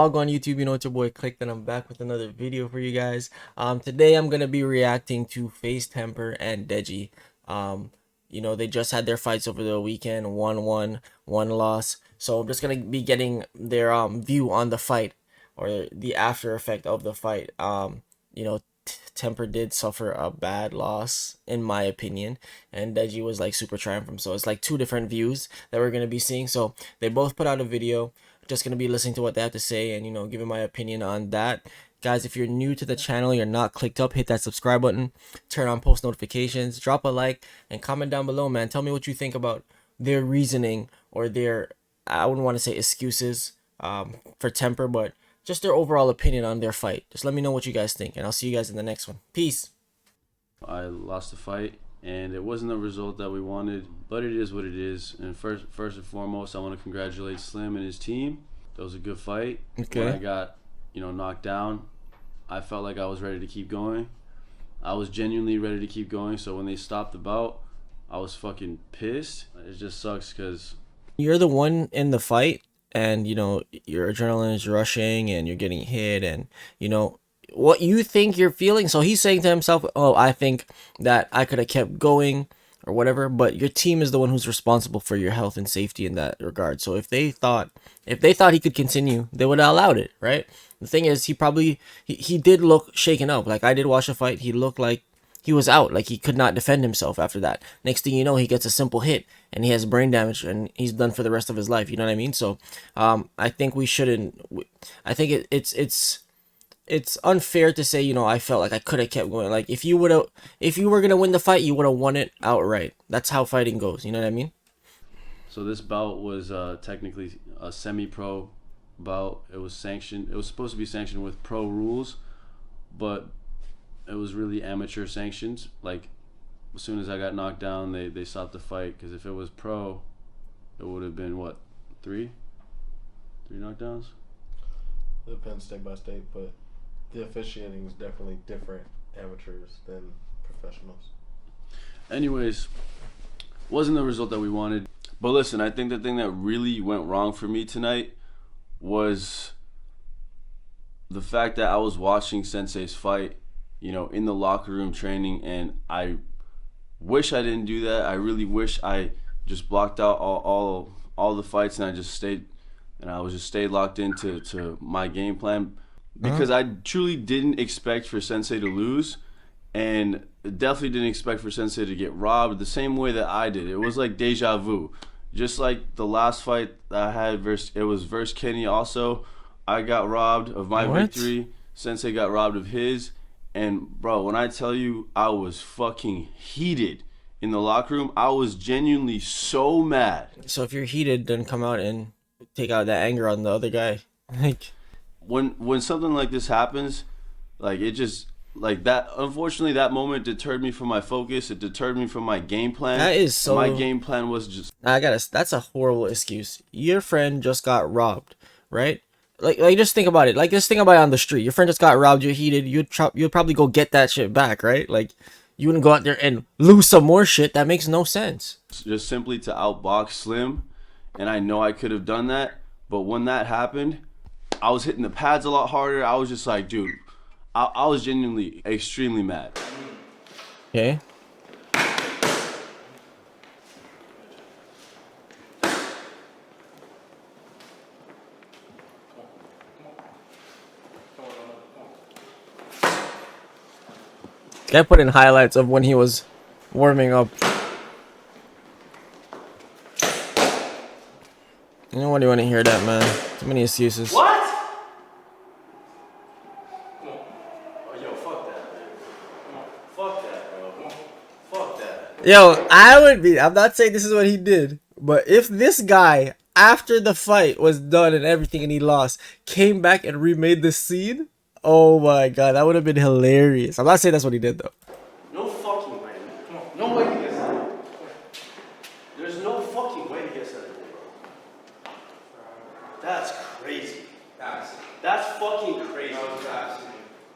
Log on YouTube, you know it's your boy Click, and I'm back with another video for you guys. Today I'm gonna be reacting to Faze Temper and Deji. They just had their fights over the weekend, one won, one loss. So I'm just gonna be getting their view on the fight or the after effect of the fight. Temper did suffer a bad loss in my opinion, and Deji was like super triumphant. So it's like two different views that we're gonna be seeing. So they both put out a video. Just gonna be listening to what they have to say and giving my opinion on that. Guys, if you're new to the channel, you're not clicked up, hit that subscribe button, turn on post notifications, drop a like, and comment down below, man. Tell me what you think about their reasoning or their, I wouldn't want to say excuses for Temper, but just their overall opinion on their fight. Just let me know what you guys think, and I'll see you guys in the next one. Peace. I lost the fight, and it wasn't the result that we wanted, but it is what it is. And first and foremost, I want to congratulate Slim and his team. That was a good fight. Okay. When I got, knocked down, I felt like I was ready to keep going. I was genuinely ready to keep going. So when they stopped the bout, I was fucking pissed. It just sucks because You're the one in the fight, and your adrenaline is rushing and you're getting hit, and what you think you're feeling. So he's saying to himself, oh, I think that I could have kept going or whatever, but your team is the one who's responsible for your health and safety in that regard. So if they thought he could continue, they would have allowed it, right? The thing is, he did look shaken up. Like, I did watch the fight, he looked like he was out, like he could not defend himself after that. Next thing you know, he gets a simple hit and he has brain damage and he's done for the rest of his life. You know what I mean? So I think we shouldn't. I think it's unfair to say, I felt like I could have kept going. Like, if you were gonna win the fight, you would have won it outright. That's how fighting goes. You know what I mean? So this bout was technically a semi-pro bout. It was sanctioned. It was supposed to be sanctioned with pro rules, but it was really amateur sanctions. Like, as soon as I got knocked down, they stopped the fight, because if it was pro, it would have been what, three knockdowns. It depends state by state, but the officiating is definitely different amateurs than professionals. Anyways, wasn't the result that we wanted. But listen, I think the thing that really went wrong for me tonight was the fact that I was watching Sensei's fight, in the locker room training, and I wish I didn't do that. I really wish I just blocked out all the fights, and I was just stayed locked into my game plan, because I truly didn't expect for Sensei to lose, and definitely didn't expect for Sensei to get robbed the same way that I did. It was like deja vu. Just like the last fight that I had versus Kenny also. I got robbed of my victory. Sensei got robbed of his. And bro, when I tell you I was fucking heated in the locker room, I was genuinely so mad. So if you're heated, then come out and take out that anger on the other guy. Like, when something like this happens, like, it just, like, that, unfortunately, that moment deterred me from my focus. It deterred me from my game plan. that is so. My game plan was just, That's a horrible excuse. Your friend just got robbed, right? Like just think about it. Like, just think about it on the street. Your friend just got robbed. You're heated. You'd probably go get that shit back, right? Like, you wouldn't go out there and lose some more shit. That makes no sense. just simply to outbox Slim, and I know I could have done that. But when that happened, I was hitting the pads a lot harder. I was just like, dude, I was genuinely extremely mad. Okay. Guy put in highlights of when he was warming up. You know what? Do you want to hear that, man? Too many excuses. What? Come on. Oh, yo, fuck that, man. Come on. Fuck that, bro. Come on. Fuck that. Yo, I would be. I'm not saying this is what he did, but if this guy, after the fight was done and everything and he lost, came back and remade the scene, oh my god, that would have been hilarious. I'm not saying that's what he did, though. No fucking way. Come on. No way he gets that. There's no fucking way he gets that, bro. That's crazy. That's fucking crazy.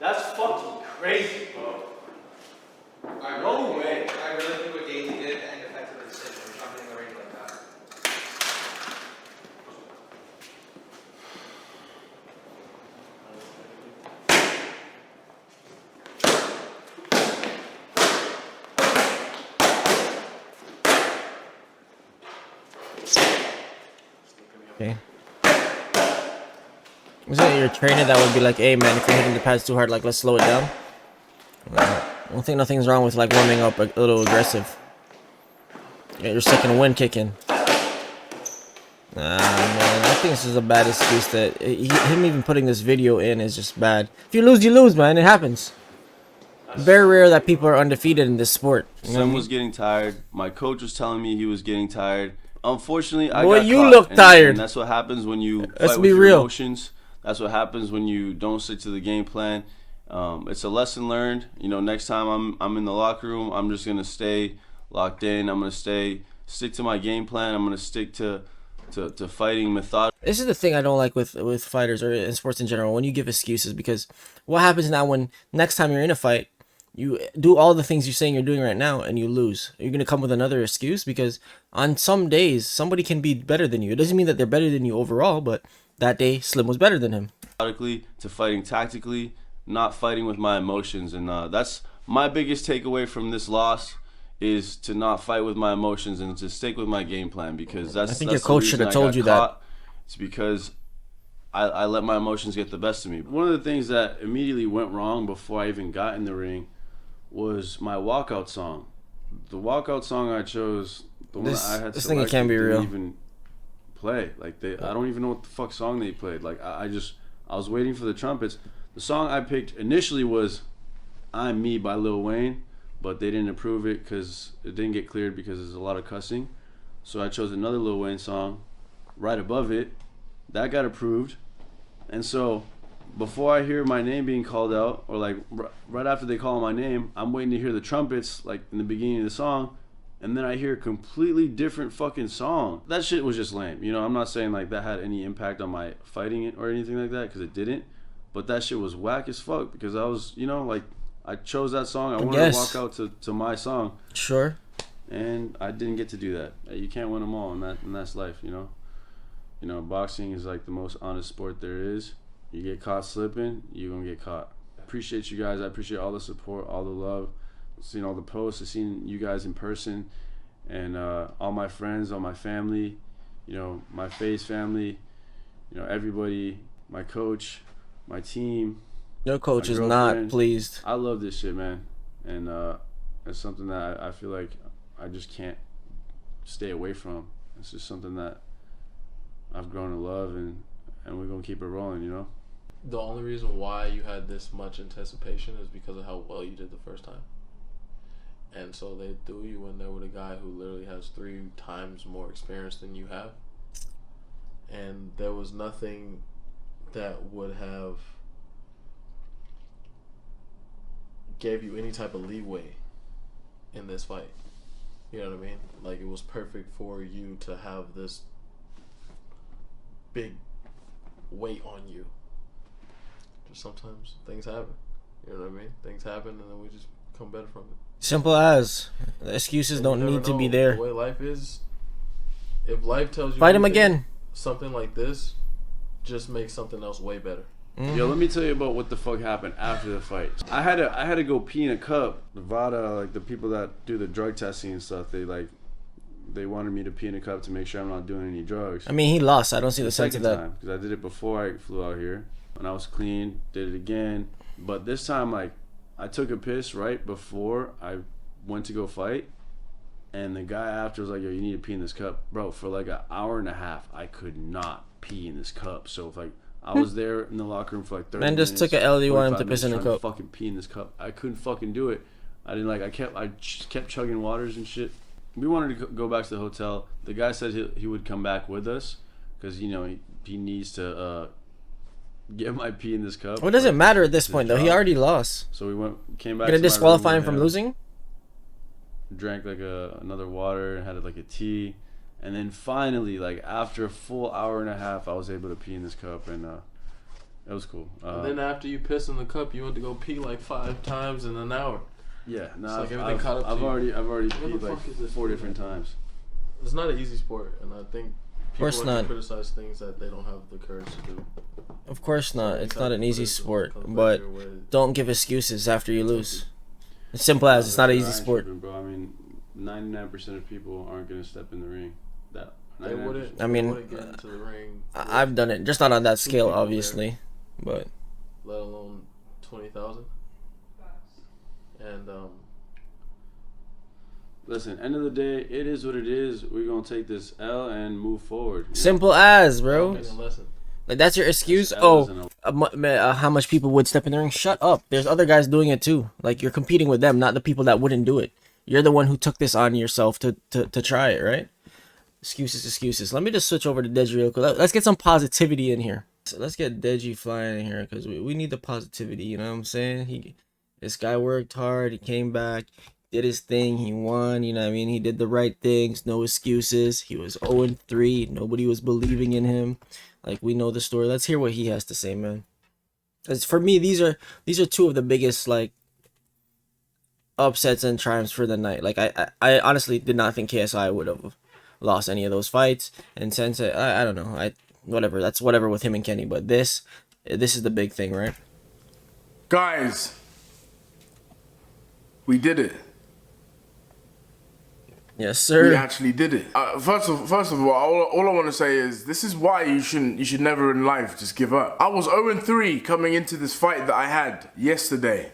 That's fucking crazy, bro. No way. I really think what Deji did and affected the decision. Jumping in the ring like that. Okay. Isn't it your trainer that would be like, hey man, if you're hitting the pads too hard, like let's slow it down? I don't think nothing's wrong with like warming up a little aggressive. Get your second wind kicking. Nah, man, I think this is a bad excuse. That him even putting this video in is just bad. If you lose, man. It happens. Very rare that people are undefeated in this sport. Sam was getting tired. My coach was telling me he was getting tired. Unfortunately, I Boy, got you caught, look and tired. that's what happens when you Let's fight be with real. your emotions. That's what happens when you don't stick to the game plan. It's a lesson learned. You know, next time I'm in the locker room, I'm just gonna stay locked in. I'm gonna stick to my game plan. I'm gonna stick to fighting methodically. This is the thing I don't like with fighters or in sports in general, when you give excuses, because what happens now when next time you're in a fight, you do all the things you're saying you're doing right now and you lose. You're going to come with another excuse because on some days, somebody can be better than you. It doesn't mean that they're better than you overall, but that day, Slim was better than him. To fighting tactically, not fighting with my emotions. And that's my biggest takeaway from this loss, is to not fight with my emotions and to stick with my game plan, because that's I think that's your coach the should reason have I told got you caught. It's because I let my emotions get the best of me. One of the things that immediately went wrong before I even got in the ring was my walkout song. The walkout song I chose, the one that I had this thing can't be didn't real. even play. Like I don't even know what the fuck song they played. Like I was waiting for the trumpets. The song I picked initially was "I'm Me" by Lil Wayne, but they didn't approve it because it didn't get cleared because there's a lot of cussing. So I chose another Lil Wayne song right above it. That got approved. And so before I hear my name being called out, or like right after they call my name, I'm waiting to hear the trumpets like in the beginning of the song, and then I hear a completely different fucking song. That shit was just lame. You know, I'm not saying like that had any impact on my fighting it or anything like that, because it didn't. But that shit was whack as fuck, because I was, you know, like, I chose that song. I wanted to walk out to my song. Sure. And I didn't get to do that. You can't win them all, and that's life, you know. You know, boxing is like the most honest sport there is. You get caught slipping, you're gonna get caught. I appreciate you guys. I appreciate all the support, all the love. Seeing all the posts, seeing you guys in person, and all my friends, all my family, you know, my Faze family, you know, everybody, my coach, my team. Your coach is not pleased. I love this shit, man, and it's something that I feel like I just can't stay away from. It's just something that I've grown to love, and we're gonna keep it rolling, you know. The only reason why you had this much anticipation is because of how well you did the first time. And so they threw you in there with a guy who literally has 3 times more experience than you have. And there was nothing that would have gave you any type of leeway in this fight. You know what I mean? Like, it was perfect for you to have this big weight on you. Just sometimes things happen. You know what I mean? Things happen, and then we just come better from it. Simple as. The excuses don't need to be there. The way life is, if life tells you fight him again, something like this, just make something else way better. Yo, let me tell you about what the fuck happened after the fight. I had to go pee in a cup. Nevada, like the people that do the drug testing and stuff, they wanted me to pee in a cup to make sure I'm not doing any drugs. I mean, he lost. I don't see the sense of that. Second time, because I did it before I flew out here, and I was clean. Did it again, but this time, like, I took a piss right before I went to go fight, and the guy after was like, "Yo, you need to pee in this cup, bro." For like an hour and a half, I could not pee in this cup. So if like I was there in the locker room for like 30 Man minutes. just took a L. You want him to piss in a trying to cup. fucking pee in this cup. I couldn't fucking do it. I didn't like. I just kept chugging waters and shit. We wanted to go back to the hotel. The guy said he would come back with us because, you know, he needs to get my pee in this cup. Well, it doesn't matter at this point though. He already lost. So we came back. Gonna disqualify him from losing? Drank like another water and had like a tea, and then finally, like after a full hour and a half, I was able to pee in this cup, and it was cool. And then after you piss in the cup, you went to go pee like 5 times in an hour. Yeah, no, like everything caught up to I've you. already What peed the like fuck is this 4 for, different man? times. It's not an easy sport, and I think people course like not. to criticize things that they don't have the courage to do. Of course not. It's not an easy sport, Comes back but your way. don't give excuses after you lose. It's simple as. It's not an easy sport. Bro, I mean, 99% of people aren't gonna step in the ring that They 99%. wouldn't. I mean, they wouldn't get into the ring. I've done it, just not on that Two scale, people obviously, but let alone 20,000. And Listen, end of the day, it is what it is. We're gonna take this L and move forward. simple as, bro. learning a lesson. Like, that's your excuse? This L Oh, isn't how much people would step in the ring? Shut up. There's other guys doing it too. Like, you're competing with them, not the people that wouldn't do it. You're the one who took this on yourself to try it, right? Excuses. Let me just switch over to Deji real quick. Let's get some positivity in here. So let's get Deji flying in here because we need the positivity, you know what I'm saying? This guy worked hard, he came back, did his thing, he won, you know what I mean? He did the right things, no excuses. He was 0-3, nobody was believing in him. Like, we know the story. Let's hear what he has to say, man. Because for me, these are two of the biggest, like, upsets and triumphs for the night. Like, I honestly did not think KSI would have lost any of those fights. And Sensei, I don't know. Whatever. That's whatever with him and Kenny. But this is the big thing, right? Guys, we did it. Yes, sir. We actually did it. First of all I want to say is this is why you should never in life just give up. I was 0-3 coming into this fight that I had yesterday,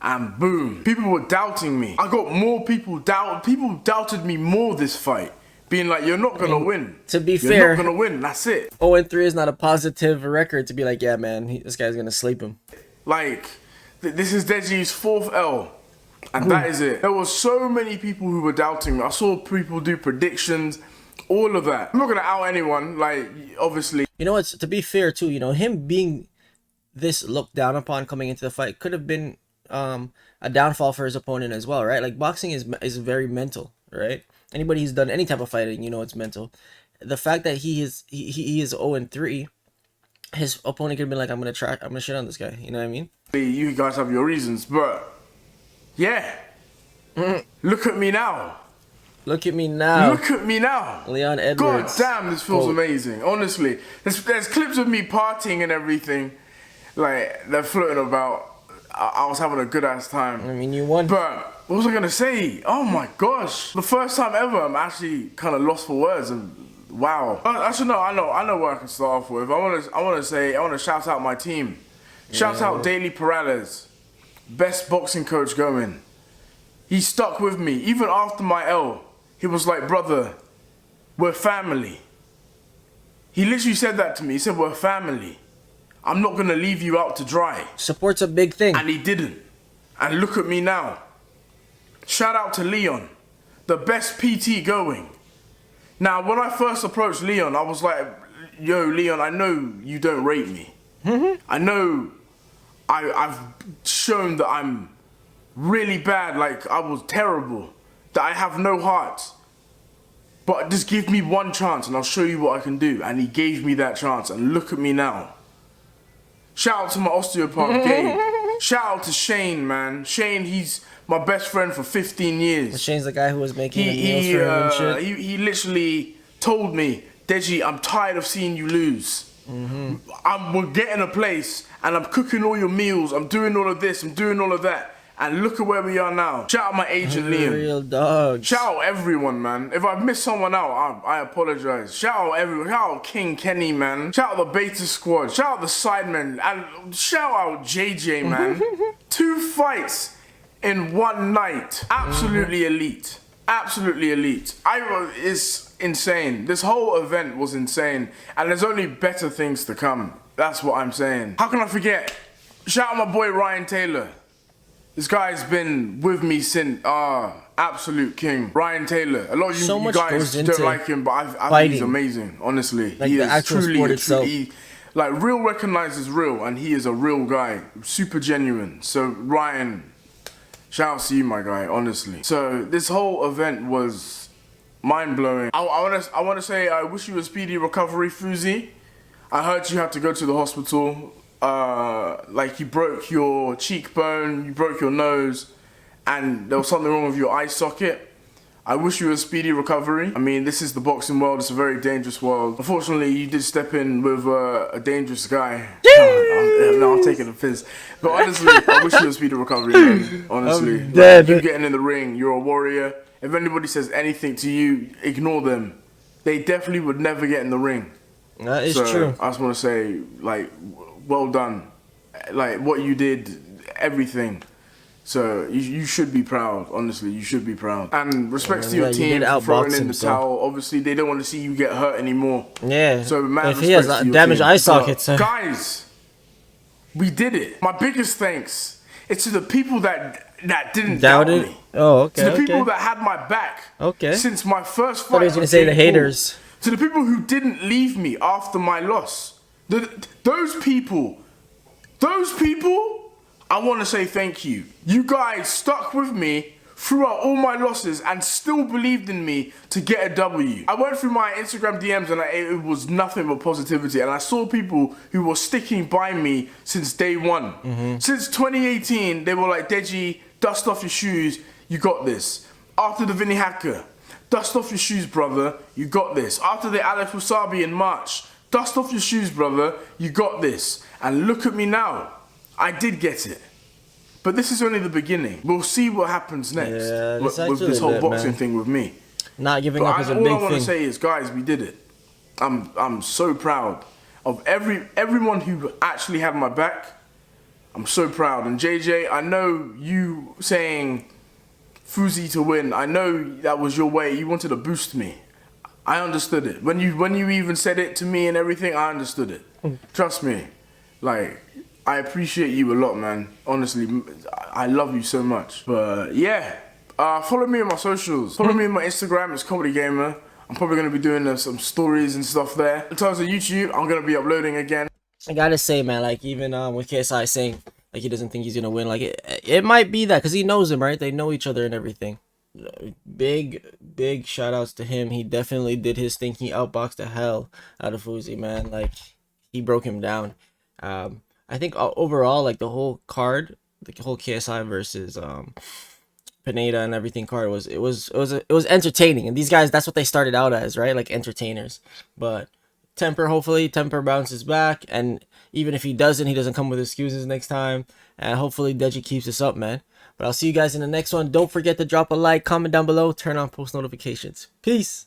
and boom, people were doubting me. I got more people doubted me more this fight, being like, "You're not gonna win." To be You're fair, not gonna win. That's it. 0-3 is not a positive record to be like, yeah, man, this guy's gonna sleep him. Like, this is Deji's 4th L. And that is it. There were so many people who were doubting me. I saw people do predictions, all of that. I'm not going to out anyone, like, obviously. You know what? To be fair, too, you know, him being this looked down upon coming into the fight could have been a downfall for his opponent as well, right? Like, boxing is very mental, right? Anybody who's done any type of fighting, you know it's mental. The fact that he is 0-3, his opponent could have been like, I'm gonna shit on this guy. You know what I mean? You guys have your reasons, but yeah. Look at me now. Look at me now. Look at me now. Leon God Edwards. damn, this feels Quote. amazing. Honestly, there's clips of me partying and everything, like they're floating about. I was having a good ass time. I mean, you won. But what was I gonna say? Oh my gosh, the first time ever, I'm actually kind of lost for words. And wow. Actually, no, I know where I can start off with. I want to shout out my team. Shout out Daily Perales, best boxing coach going. He stuck with me even after my L. He was like, brother, we're family. He literally said that to me. He said, we're family. I'm not gonna leave you out to dry. Support's a big thing. And he didn't. And look at me now. Shout out to Leon, the best PT going. Now, when I first approached Leon, I was like, yo, Leon, I know you don't rate me. I know I've shown that I'm really bad, like I was terrible, that I have no heart. But just give me one chance and I'll show you what I can do. And he gave me that chance, and look at me now. Shout out to my osteopath, Gabe. Shout out to Shane, man. Shane, he's my best friend for 15 years. Shane's the guy who was making the meals for him and shit. He literally told me, Deji, I'm tired of seeing you lose. We're getting a place and I'm cooking all your meals. I'm doing all of this. I'm doing all of that. And look at where we are now. Shout out my agent, Liam. Real dogs. Shout out everyone, man. If I've missed someone out, I apologize. Shout out everyone. Shout out King Kenny, man. Shout out the Beta Squad. Shout out the Sidemen. And shout out JJ, man. 2 fights in one night. Absolutely elite. Absolutely elite. It's insane. This whole event was insane. And there's only better things to come. That's what I'm saying. How can I forget? Shout out my boy Ryan Taylor. This guy's been with me since, absolute king. Ryan Taylor. A lot of you guys don't like him, but I think he's amazing, honestly. Like he the is actual truly, sport itself. like, real recognizes real, and he is a real guy. Super genuine. So, Ryan, shout out to you, my guy, honestly. So, this whole event was mind-blowing. I want to say I wish you a speedy recovery, Fuzi. I heard you had to go to the hospital. Like you broke your cheekbone, you broke your nose, and there was something wrong with your eye socket. I wish you a speedy recovery. I mean, this is the boxing world, it's a very dangerous world. Unfortunately, you did step in with a dangerous guy. I'm taking a piss. But honestly, I wish you a speedy recovery, man. Honestly. I'm dead. Like, you getting in the ring, you're a warrior. If anybody says anything to you, ignore them. they definitely would never get in the ring. That is So true. I just want to say, like, well done. Like, what you did, everything. So you should be proud, honestly. You should be proud. And respects to your you team did for throwing outbox in him, the so. towel. Obviously, they don't want to see you get hurt anymore. Yeah. So mad If he has respects to your damaged team. eye But sockets, guys, we did it. My biggest thanks is to the people that didn't doubt Doubted? me. Oh, okay. To the people Okay. that had my back. Okay. Since my first fight. Thought he was gonna with say the Jake Paul. haters. To the people who didn't leave me after my loss. Those people, I want to say thank you. You guys stuck with me throughout all my losses and still believed in me to get a W. I went through my Instagram DMs and it was nothing but positivity, and I saw people who were sticking by me since day one. Since 2018, they were like, Deji, dust off your shoes, you got this. After the Vinny Hacker, dust off your shoes, brother, you got this. After the Alex Wasabi in March, dust off your shoes, brother, you got this. And look at me now, I did get it. But this is only the beginning. We'll see what happens next Yeah, with actually this whole lit, boxing man. thing with me. Not giving But up is a all big I want to thing. say is, guys, we did it. I'm so proud of everyone who actually had my back. I'm so proud. And JJ, I know you saying Fuzi to win. I know that was your way. You wanted to boost me. I understood it. When you even said it to me and everything, I understood it. Trust me. Like, I appreciate you a lot, man. Honestly, I love you so much. But yeah, follow me on my socials. Follow me on my Instagram. It's Comedy Gamer. I'm probably gonna be doing some stories and stuff there. In terms of YouTube, I'm gonna be uploading again. I gotta say, man, like even with KSI saying like he doesn't think he's gonna win, like it might be that because he knows him, right? They know each other and everything. Big shout outs to him. He definitely did his thing. He outboxed the hell out of Fuzi, man. Like he broke him down. I think overall, like the whole card, the whole KSI versus Pineda and everything card it was entertaining. And these guys, that's what they started out as, right? Like entertainers. But hopefully Temper bounces back, and even if he doesn't come with excuses next time. And hopefully Deji keeps this up, man. But I'll see you guys in the next one. Don't forget to drop a like, comment down below, turn on post notifications. Peace.